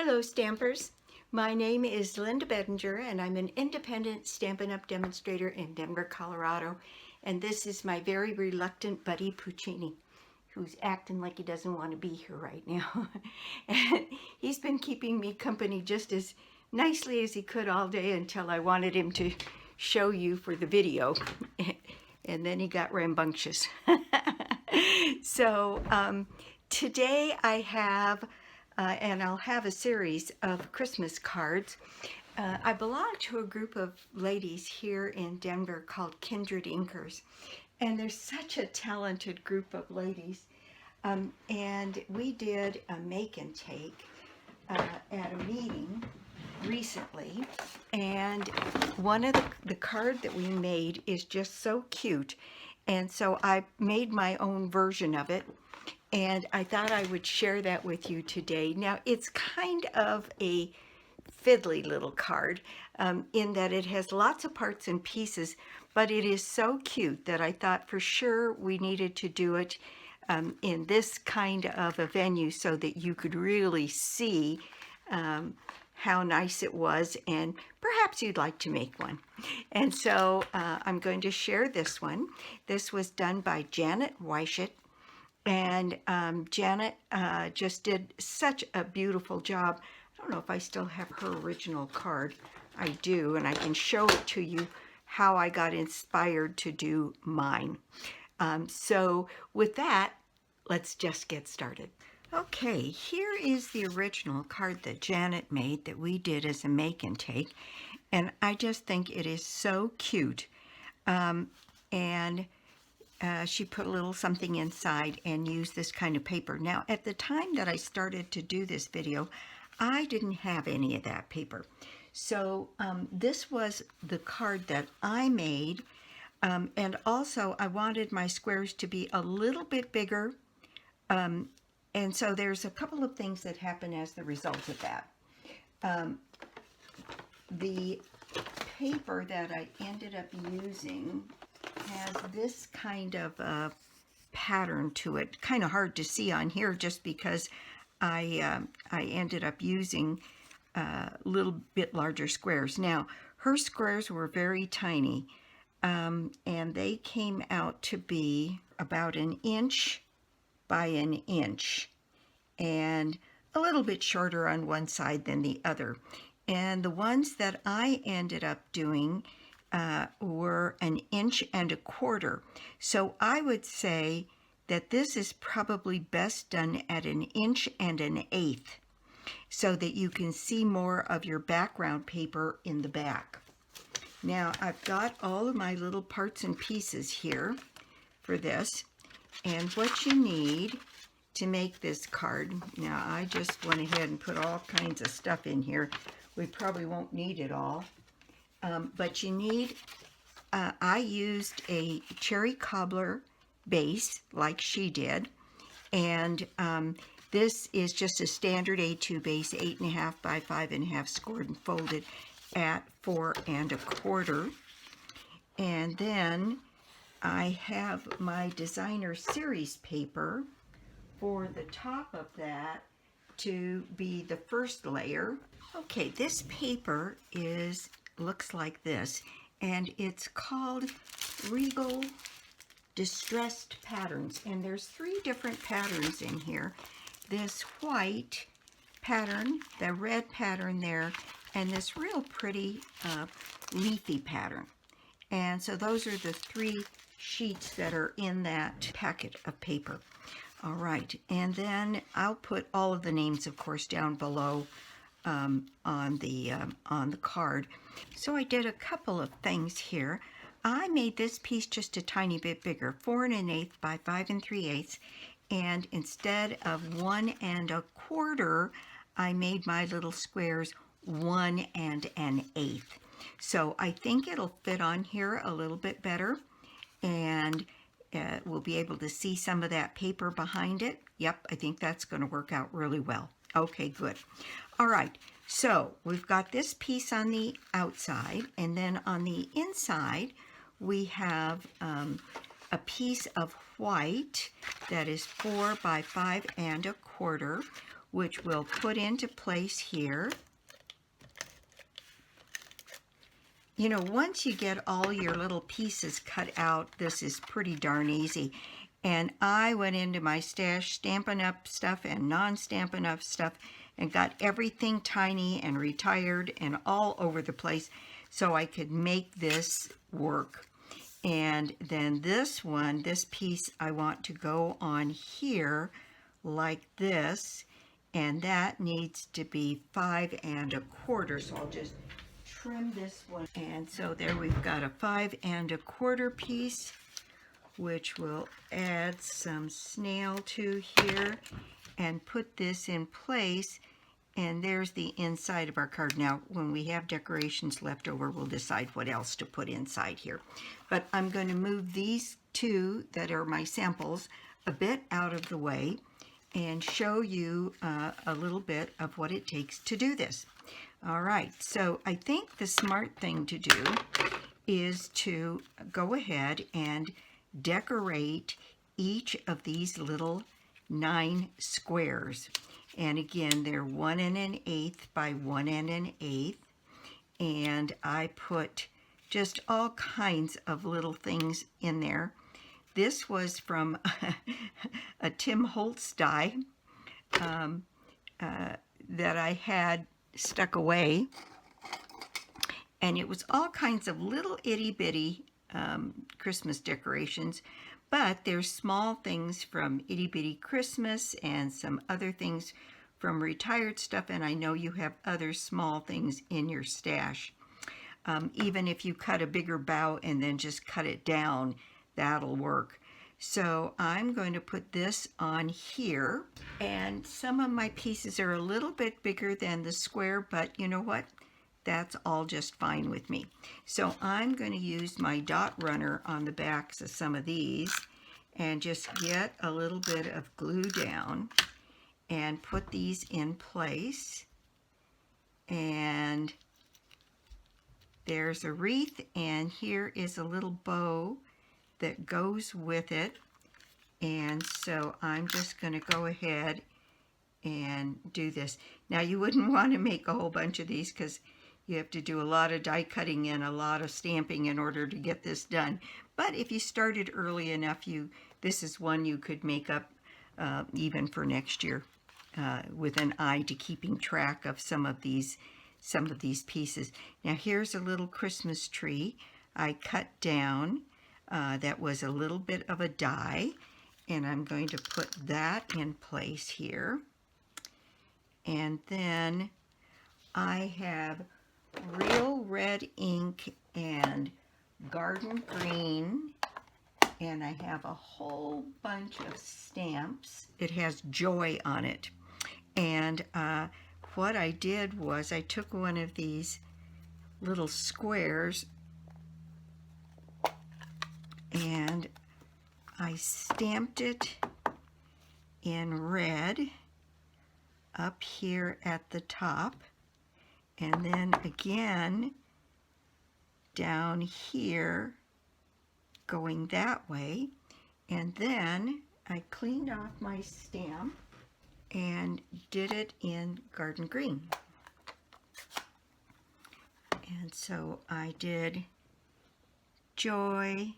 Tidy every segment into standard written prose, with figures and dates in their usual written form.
Hello Stampers, my name is Linda Bedinger and I'm an independent Stampin' Up! Demonstrator in Denver, Colorado, and this is my very reluctant buddy Puccini, who's acting like he doesn't want to be here right now. And he's been keeping me company just as nicely as he could all day until I wanted him to show you for the video, and then he got rambunctious. So today I have and I'll have a series of Christmas cards. I belong to a group of ladies here in Denver called Kindred Inkers, and they're such a talented group of ladies. And we did a make and take at a meeting recently, and one of the card that we made is just so cute, and so I made my own version of it. And I thought I would share that with you today. Now, it's kind of a fiddly little card in that it has lots of parts and pieces, but it is so cute that I thought for sure we needed to do it in this kind of a venue so that you could really see how nice it was, and perhaps you'd like to make one. And so I'm going to share this one. This was done by Janet Weisheit. And Janet just did such a beautiful job. I don't know if I still have her original card. I do, and I can show it to you how I got inspired to do mine. So with that, let's just get started. Okay, here is the original card that Janet made that we did as a make and take. And I just think it is so cute. She put a little something inside and used this kind of paper. Now, at the time that I started to do this video, I didn't have any of that paper. So this was the card that I made. And also, I wanted my squares to be a little bit bigger. And so there's a couple of things that happen as the result of that. The paper that I ended up using has this kind of a pattern to it. Kind of hard to see on here just because I ended up using a little bit larger squares. Now, her squares were very tiny, and they came out to be about 1 inch by 1 inch, and a little bit shorter on one side than the other. And the ones that I ended up doing were 1.25 inches. So I would say that this is probably best done at 1 1/8 inches so that you can see more of your background paper in the back. Now, I've got all of my little parts and pieces here for this, and what you need to make this card. Now, I just went ahead and put all kinds of stuff in here. We probably won't need it all. But you need, I used a cherry Cobbler base like she did, and this is just a standard A2 base, 8.5 by 5.5, scored and folded at 4 1/4. And then I have my designer series paper for the top of that to be the first layer. Okay, this paper looks like this, and it's called Regal Distressed Patterns, and there's 3 different patterns in here. This white pattern, the red pattern there, and this real pretty leafy pattern. And so those are the 3 sheets that are in that packet of paper. All right, and then I'll put all of the names, of course, down below on the card. So I did a couple of things here. I made this piece just a tiny bit bigger, 4 1/8 by 5 3/8, and instead of 1 1/4, I made my little squares 1 1/8. So I think it'll fit on here a little bit better, and we'll be able to see some of that paper behind it. Yep, I think that's going to work out really well. Okay, good. All right, so we've got this piece on the outside, and then on the inside, we have a piece of white that is 4 by 5 1/4 which we'll put into place here. You know, once you get all your little pieces cut out, this is pretty darn easy. And I went into my stash, Stampin' Up stuff and non-Stampin' Up stuff, and got everything tiny and retired and all over the place so I could make this work. And then this one, this piece, I want to go on here like this, and that needs to be 5 1/4. So I'll just trim this one. And so there we've got a 5 1/4 piece, which we'll add some snail to here and put this in place. And there's the inside of our card. Now, when we have decorations left over, we'll decide what else to put inside here. But I'm going to move these two that are my samples a bit out of the way and show you a little bit of what it takes to do this. All right, so I think the smart thing to do is to go ahead and decorate each of these little 9 squares. And again, they're 1 1/8 by 1 1/8. And I put just all kinds of little things in there. This was from a Tim Holtz die that I had stuck away. And it was all kinds of little itty bitty Christmas decorations, but there's small things from Itty Bitty Christmas and some other things from retired stuff, and I know you have other small things in your stash. Even if you cut a bigger bow and then just cut it down, that'll work. So I'm going to put this on here, and some of my pieces are a little bit bigger than the square, but you know what? That's all just fine with me. So I'm going to use my dot runner on the backs of some of these and just get a little bit of glue down and put these in place. And there's a wreath, and here is a little bow that goes with it. And so I'm just going to go ahead and do this. Now, you wouldn't want to make a whole bunch of these because you have to do a lot of die cutting and a lot of stamping in order to get this done. But if you started early enough, this is one you could make up even for next year with an eye to keeping track of some of these pieces. Now, here's a little Christmas tree I cut down that was a little bit of a die, and I'm going to put that in place here. And then I have real red ink and garden green, and I have a whole bunch of stamps. It has joy on it. And what I did was I took one of these little squares and I stamped it in red up here at the top, and then again down here going that way, and then I cleaned off my stamp and did it in garden green. And so I did joy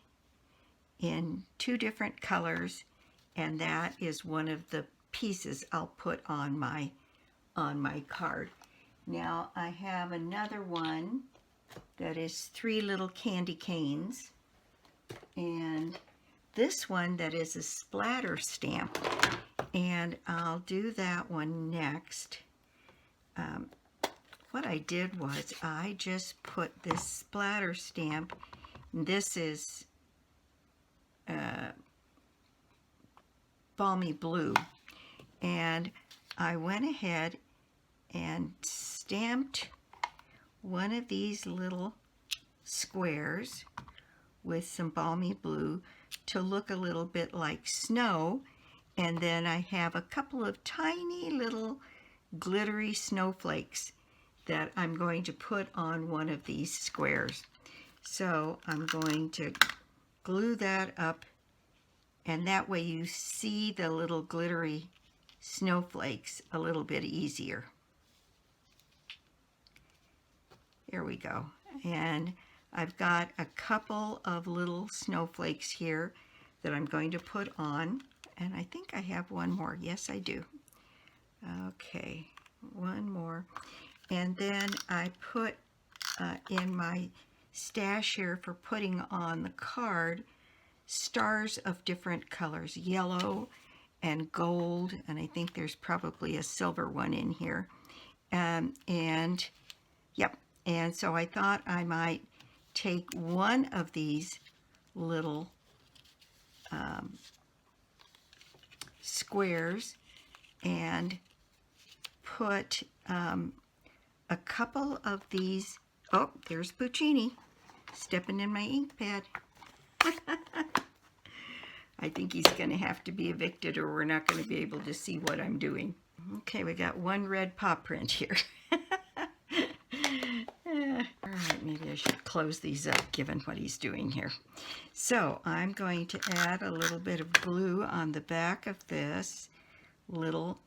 in 2 different colors, and that is one of the pieces I'll put on my card. Now I have another one that is 3 little candy canes, and this one that is a splatter stamp, and I'll do that one next. What I did was I just put this splatter stamp, this is balmy blue, and I went ahead and stamped one of these little squares with some balmy blue to look a little bit like snow, and then I have a couple of tiny little glittery snowflakes that I'm going to put on one of these squares. So I'm going to glue that up, and that way you see the little glittery snowflakes a little bit easier. There we go. And I've got a couple of little snowflakes here that I'm going to put on. And I think I have one more. Yes, I do. Okay, one more. And then I put in my stash here for putting on the card stars of different colors, yellow and gold, and I think there's probably a silver one in here. And yep, and so I thought I might take one of these little squares and put a couple of these. Oh, there's Puccini stepping in my ink pad. I think he's going to have to be evicted or we're not going to be able to see what I'm doing. Okay, we got one red paw print here. All right, maybe I should close these up given what he's doing here. So I'm going to add a little bit of glue on the back of this little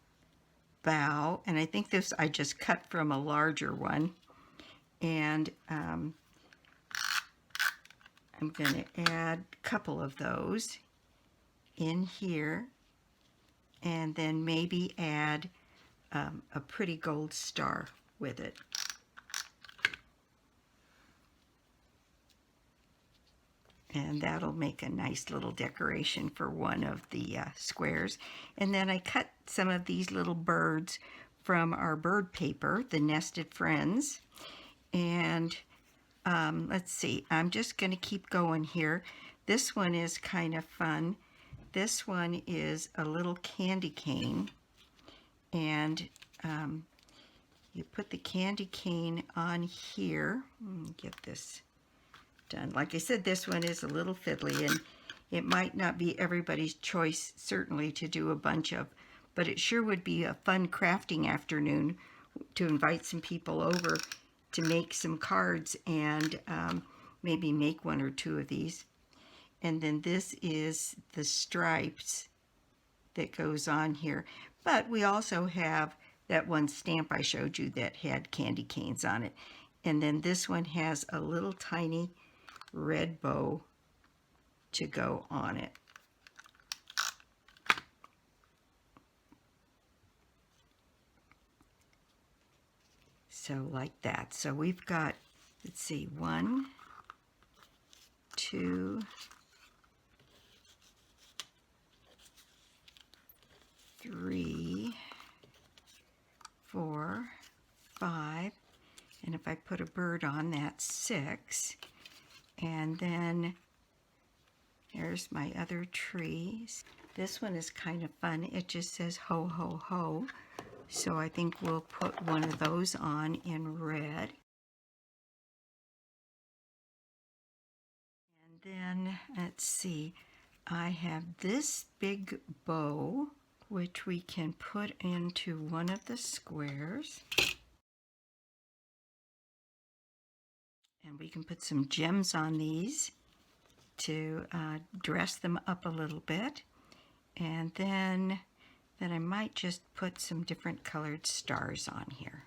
bow, and I think this I just cut from a larger one, and I'm going to add a couple of those in here, and then maybe add a pretty gold star with it. And that'll make a nice little decoration for one of the squares. And then I cut some of these little birds from our bird paper, the Nested Friends. And let's see, I'm just going to keep going here. This one is kind of fun. This one is a little candy cane. And you put the candy cane on here. Get this done. Like I said, this one is a little fiddly, and it might not be everybody's choice, certainly, to do a bunch of, but it sure would be a fun crafting afternoon to invite some people over to make some cards and maybe make one or two of these. And then this is the stripes that goes on here. But we also have that one stamp I showed you that had candy canes on it. And then this one has a little tiny red bow to go on it. So like that. So we've got, let's see, 1, 2, 3, 4, 5, and if I put a bird on, that's 6. And then there's my other trees. This one is kind of fun. It just says ho, ho, ho. So I think we'll put one of those on in red. And then, let's see, I have this big bow, which we can put into one of the squares. And we can put some gems on these to dress them up a little bit. And then I might just put some different colored stars on here.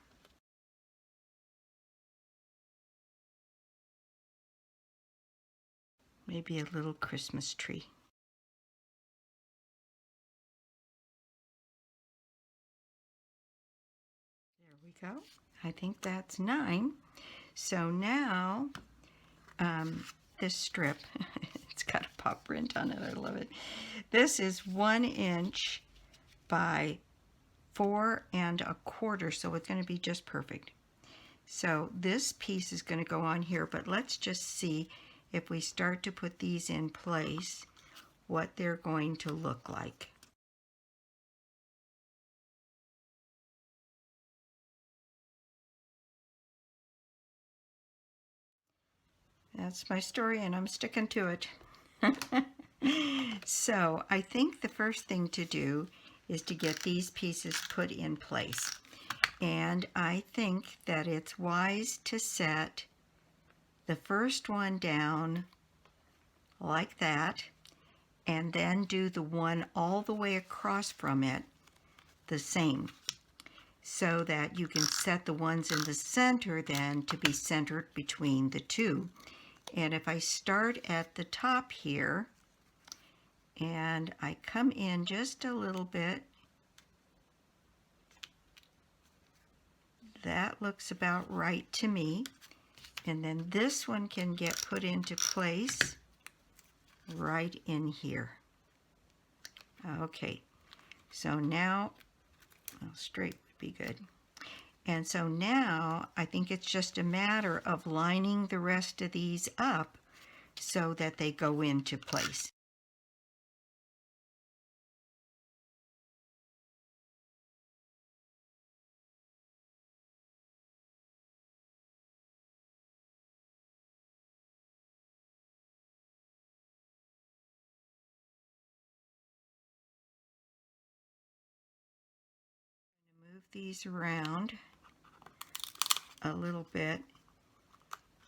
Maybe a little Christmas tree. There we go. I think that's 9. So now, this strip, it's got a paw print on it, I love it. This is 1 inch by 4 1/4, so it's going to be just perfect. So this piece is going to go on here, but let's just see if we start to put these in place, what they're going to look like. That's my story, and I'm sticking to it. So I think the first thing to do is to get these pieces put in place. And I think that it's wise to set the first one down like that, and then do the one all the way across from it the same, so that you can set the ones in the center then to be centered between the two. And if I start at the top here and I come in just a little bit, that looks about right to me. And then this one can get put into place right in here. Okay, so now, well, straight would be good. And so now I think it's just a matter of lining the rest of these up so that they go into place. Move these around a little bit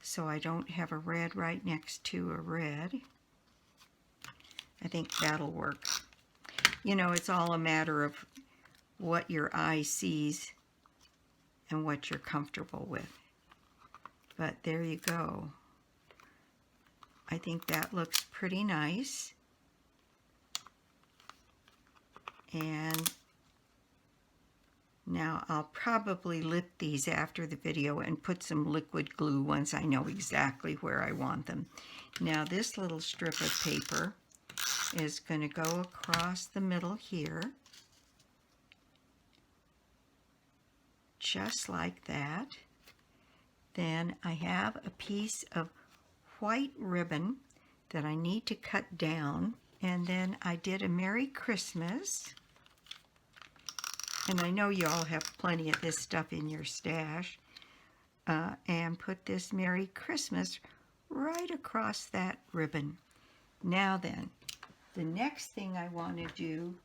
so I don't have a red right next to a red. I think that'll work. You know, it's all a matter of what your eye sees and what you're comfortable with. But there you go. I think that looks pretty nice. And now I'll probably lip these after the video and put some liquid glue once I know exactly where I want them. Now this little strip of paper is going to go across the middle here, just like that. Then I have a piece of white ribbon that I need to cut down, and then I did a Merry Christmas. And I know you all have plenty of this stuff in your stash. And put this Merry Christmas right across that ribbon. Now then, the next thing I want to do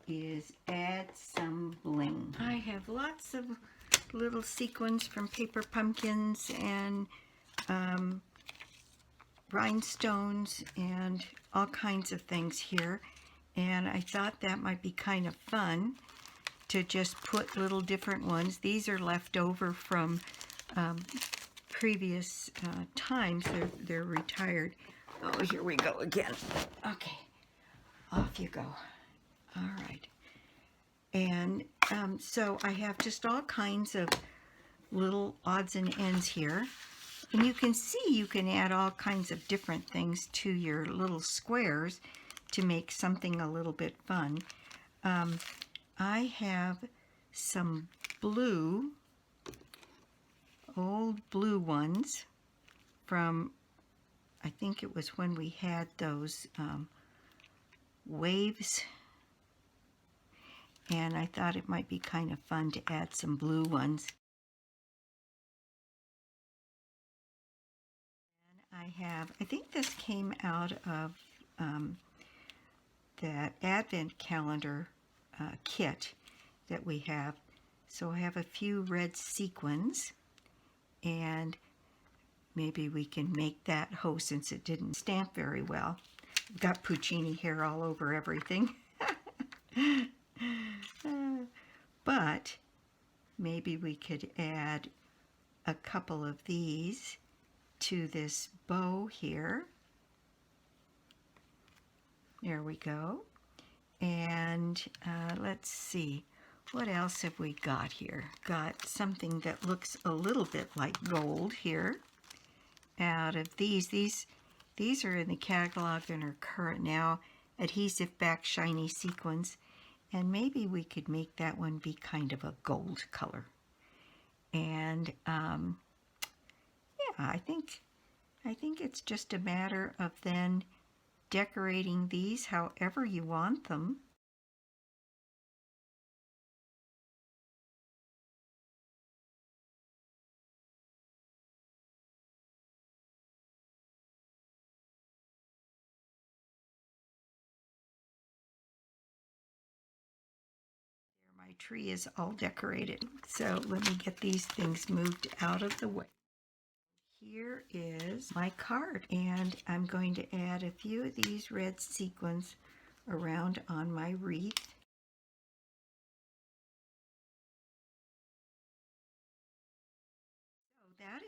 is add some bling. I have lots of little sequins from paper pumpkins and rhinestones and all kinds of things here. And I thought that might be kind of fun to just put little different ones. These are left over from previous times. They're retired. Oh, here we go again. Okay, off you go. All right. And so I have just all kinds of little odds and ends here. And you can see you can add all kinds of different things to your little squares to make something a little bit fun. I have some blue, old blue ones from, I think it was when we had those waves, and I thought it might be kind of fun to add some blue ones. And I think this came out of that Advent calendar kit that we have. So I have a few red sequins, and maybe we can make that hoe since it didn't stamp very well. Got Puccini hair all over everything. But maybe we could add a couple of these to this bow here. There we go. And let's see, what else have we got here? Got something that looks a little bit like gold here out of these. These are in the catalog and are current now. Adhesive back shiny sequins. And maybe we could make that one be kind of a gold color. And yeah, I think it's just a matter of then decorating these however you want them. There, my tree is all decorated. So let me get these things moved out of the way. Here is my card, and I'm going to add a few of these red sequins around on my wreath.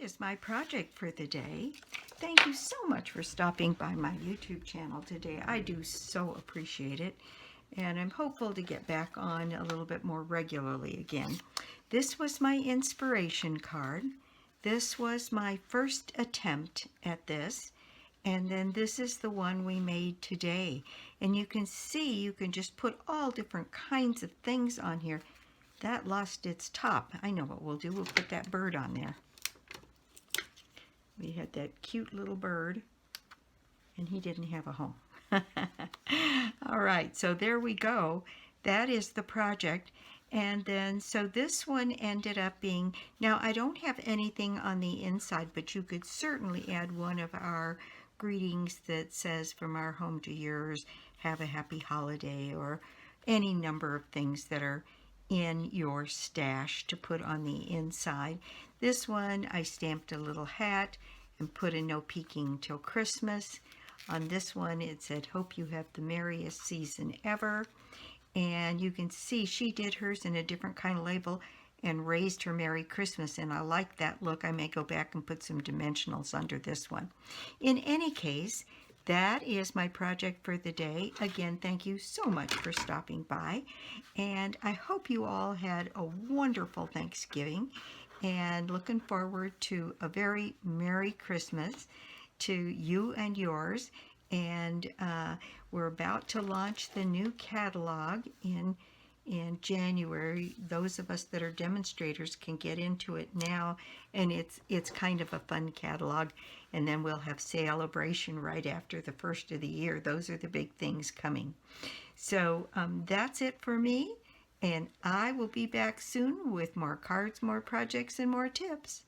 is my project for the day. Thank you so much for stopping by my YouTube channel today. I do so appreciate it, and I'm hopeful to get back on a little bit more regularly again. This was my inspiration card. This was my first attempt at this, and then this is the one we made today. And you can see you can just put all different kinds of things on here. That lost its top. I know what we'll do. We'll put that bird on there. We had that cute little bird, and he didn't have a home. All right, so there we go. That is the project. And then, so this one ended up being, now I don't have anything on the inside, but you could certainly add one of our greetings that says, from our home to yours, have a happy holiday, or any number of things that are in your stash to put on the inside. This one I stamped a little hat and put a no peeking till Christmas. On this one it said, hope you have the merriest season ever. And you can see she did hers in a different kind of label and raised her Merry Christmas, and I like that look. I may go back and put some dimensionals under this one. In any case, that is my project for the day. Again, thank you so much for stopping by, and I hope you all had a wonderful Thanksgiving, and looking forward to a very Merry Christmas to you and yours. And we're about to launch the new catalog in January. Those of us that are demonstrators can get into it now, and it's kind of a fun catalog. And then we'll have celebration right after the first of the year. Those are the big things coming. So that's it for me, and I will be back soon with more cards, more projects, and more tips.